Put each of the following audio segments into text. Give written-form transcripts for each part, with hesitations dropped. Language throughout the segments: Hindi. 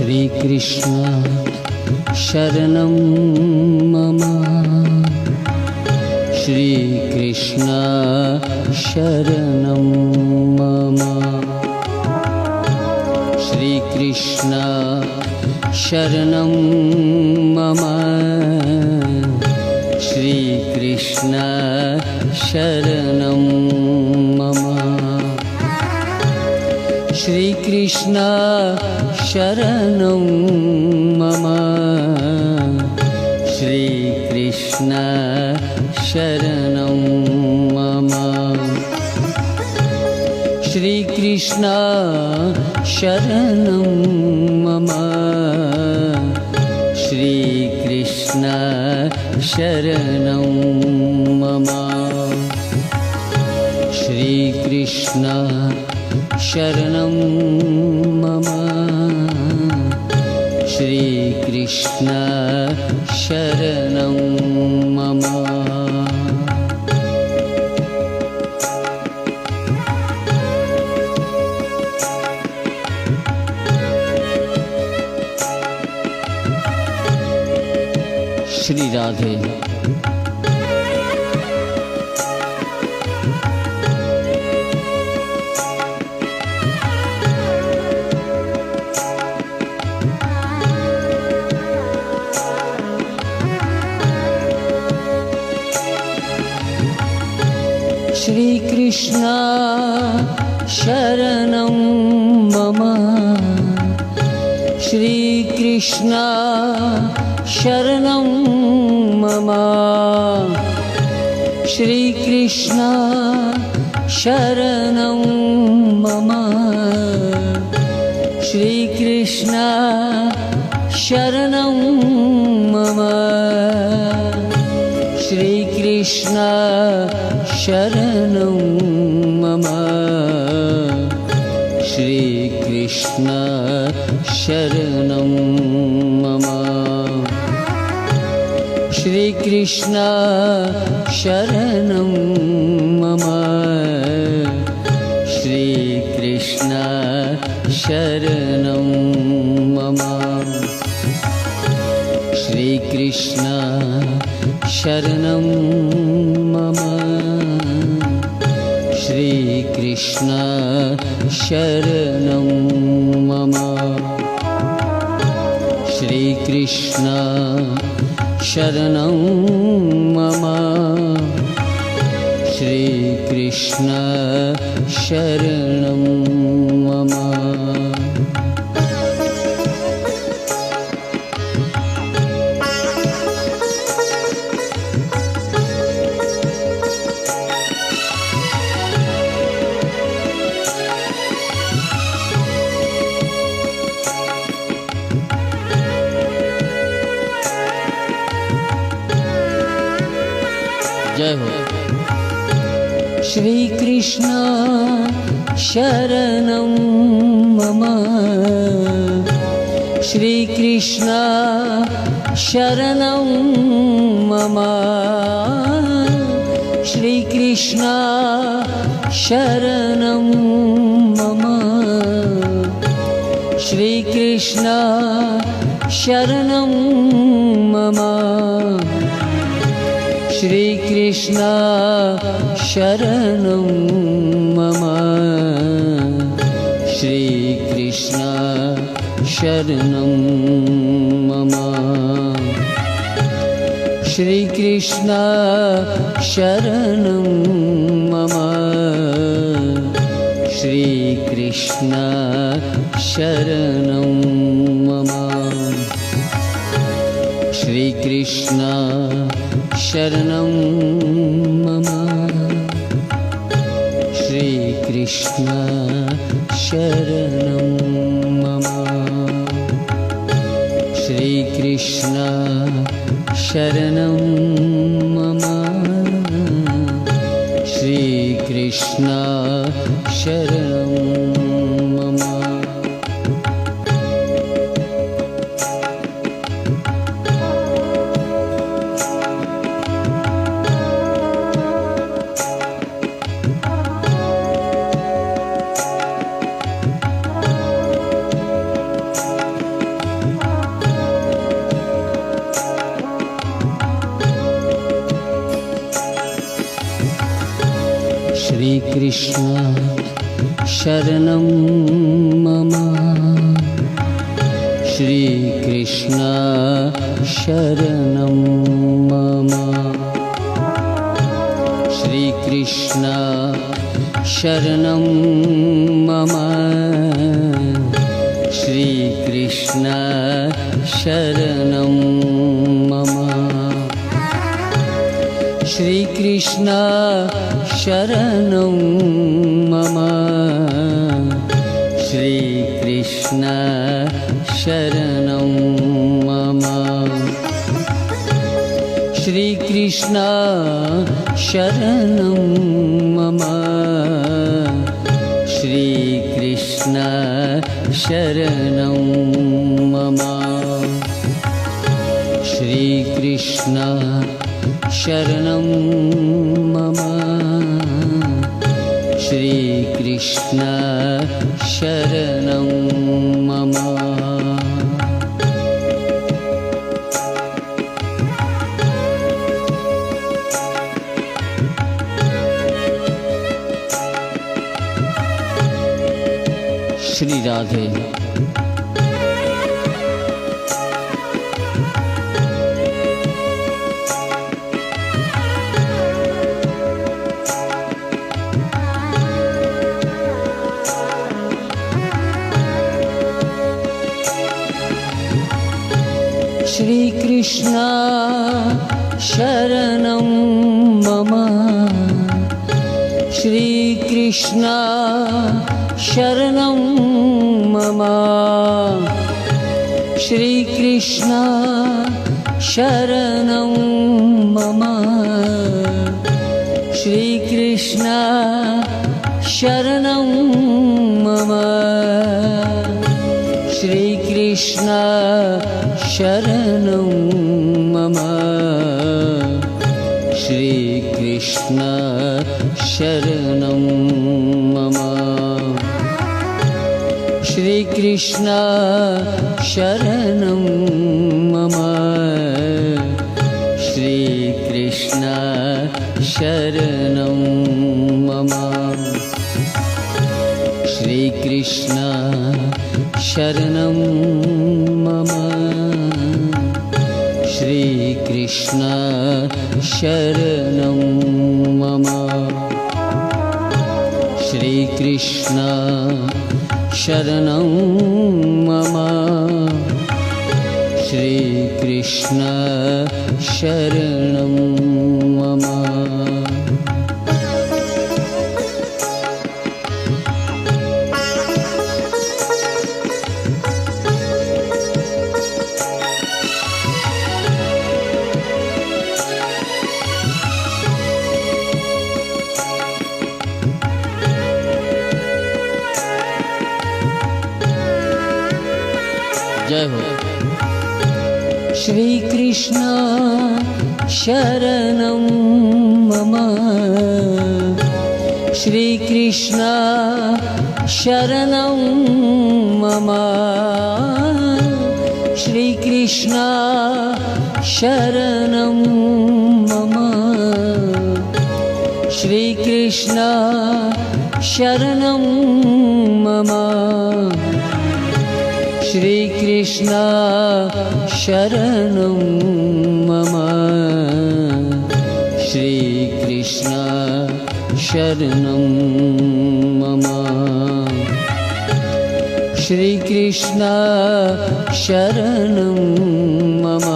श्रीकृष्ण शरणं मम। श्रीकृष्ण शरणं मम। श्रीकृष्ण शरणं मम। श्रीकृष्ण शरणं मम। श्रीकृष्ण शरणं मम। श्रीकृष्ण शरणं मम। श्रीकृष्ण शरणं मम। श्रीकृष्ण शरणं मम। श्रीकृष्ण शरणं मम। श्रीकृष्ण शरणं मम। श्री राधे। श्रीकृष्ण शरणं मम। श्रीकृष्ण शरणं मम। श्रीकृष्ण शरणं मम। श्रीकृष्ण शरणं मम। श्रीकृष्ण शरणं मम। श्रीकृष्ण शरणं मम। श्रीकृष्ण शरणं मम। श्रीकृष्ण शरणं मम। श्रीकृष्ण शरणं मम। श्रीकृष्ण शरणं मम। श्रीकृष्ण शरणं मम। श्रीकृष्ण शरणं मम। जय हो। श्रीकृष्ण शरणं मम। श्रीकृष्ण शरणं मम। श्रीकृष्ण शरणं मम। श्रीकृष्ण शरणं मम। श्रीकृष्ण शरणं मम। श्रीकृष्ण शरणं मम। श्रीकृष्ण शरणं मम। श्रीकृष्ण शरणं मम। श्रीकृष्ण शरणं मम। श्रीकृष्ण शरणं मम। श्रीकृष्ण शरणं मम। श्रीकृष्ण शरणं मम। शरणं मम। श्रीकृष्ण शरणं मम। श्रीकृष्ण शरणं मम। श्रीकृष्ण शरणं मम। श्रीकृष्ण शरणं मम। श्रीकृष्ण शरणं मम। श्रीकृष्ण शरणं मम। श्रीकृष्ण शरणं मम। श्रीकृष्ण शरणं मम। श्रीकृष्ण शरणं मम। श्री राधे। श्रीकृष्ण शरणं मम। श्रीकृष्ण शरणं मम। श्रीकृष्ण शरणं मम। श्रीकृष्ण शरणं मम। श्रीकृष्ण शरणं मम। श्रीकृष्ण शरणं मम। श्रीकृष्ण शरणं मम। श्रीकृष्ण शरणं मम। श्रीकृष्ण शरणं मम। श्रीकृष्ण शरणं मम। श्रीकृष्ण शरणं मम। श्रीकृष्ण शरणं मम। जय हो। श्रीकृष्ण शरणं मम। श्रीकृष्ण शरणं मम। श्रीकृष्ण शरणं मम। श्रीकृष्ण शरणं मम। श्रीकृष्ण शरणं मम। श्रीकृष्ण शरणं मम। श्रीकृष्ण शरणं मम।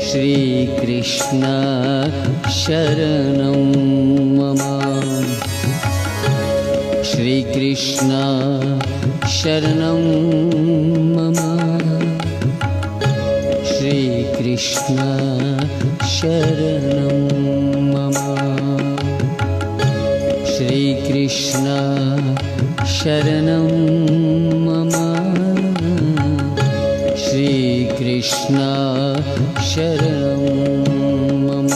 श्रीकृष्ण शरणं मम। श्रीकृष्ण शरणं मम। श्रीकृष्ण शरणं मम। श्रीकृष्ण शरणं मम। श्रीकृष्ण शरणं मम।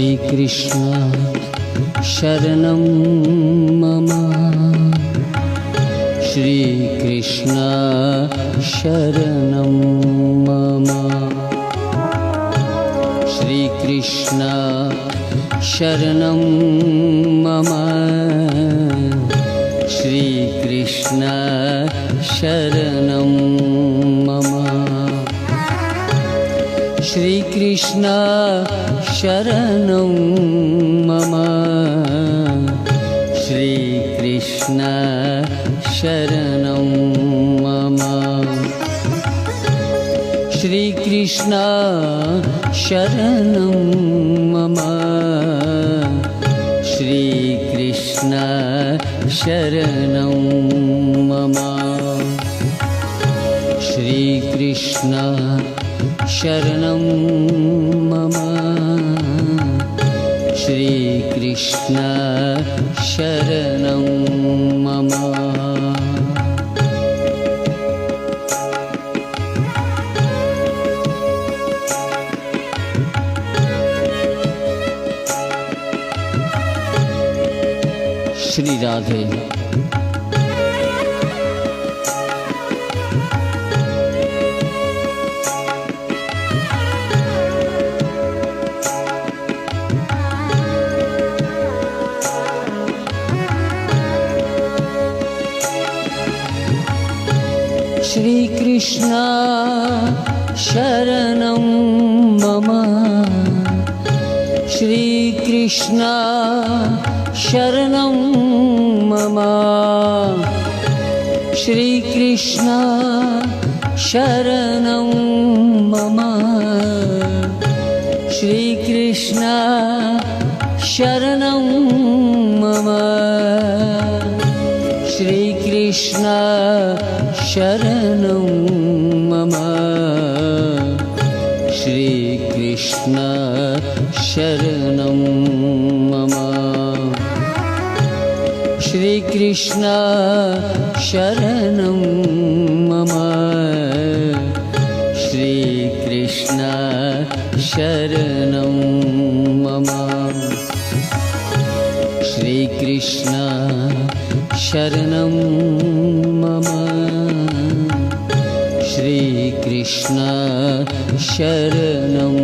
श्रीकृष्ण शरणं मम श्रीकृष्ण शरणं मम श्रीकृष्ण शरणं मम श्रीकृष्ण शरणं मम श्रीकृष्ण शरणं मम श्रीकृष्ण शरणं मम श्रीकृष्ण शरणं मम श्रीकृष्ण शरणं मम श्रीकृष्ण शरणं मम श्रीकृष्ण शरणं मम श्री राधे। श्रीकृष्ण शरणं मम श्रीकृष्ण शरणं मम श्रीकृष्ण शरणं मम श्रीकृष्ण शरणं मम श्रीकृष्ण शरणं मम श्रीकृष्ण शरणं मम श्रीकृष्ण शरणं मम श्रीकृष्ण शरणं मम श्रीकृष्ण शरणं मम श्रीकृष्ण शरणं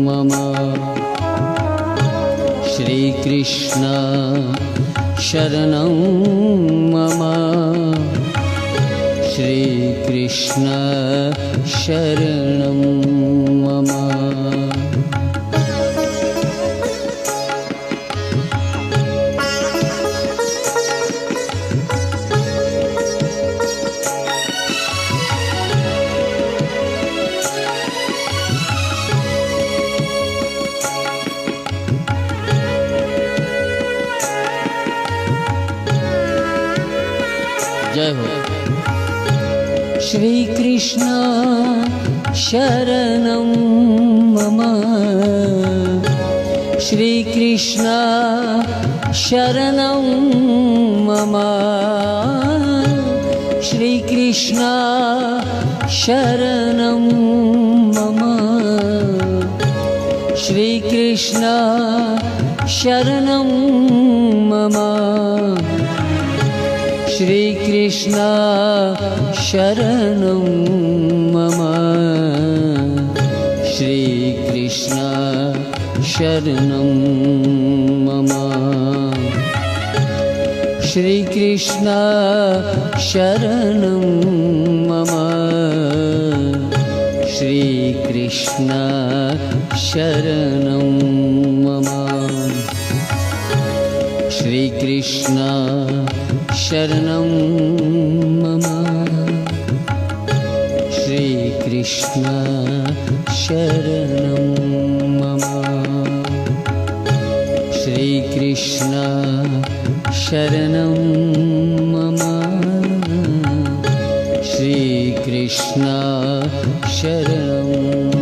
मम श्रीकृष्ण शरणं मम श्रीकृष्ण शरणं मम जय हो। श्रीकृष्ण शरणं मम श्रीकृष्ण शरणं मम श्रीकृष्ण शरणं मम श्रीकृष्ण शरणं मम श्रीकृष्ण शरणं मम श्रीकृष्ण शरणं मम श्रीकृष्ण शरणं मम श्रीकृष्ण शरणं मम श्रीकृष्ण शरणं मम श्रीकृष्ण शरणं मम श्रीकृष्ण शरणं मम श्रीकृष्ण शरणं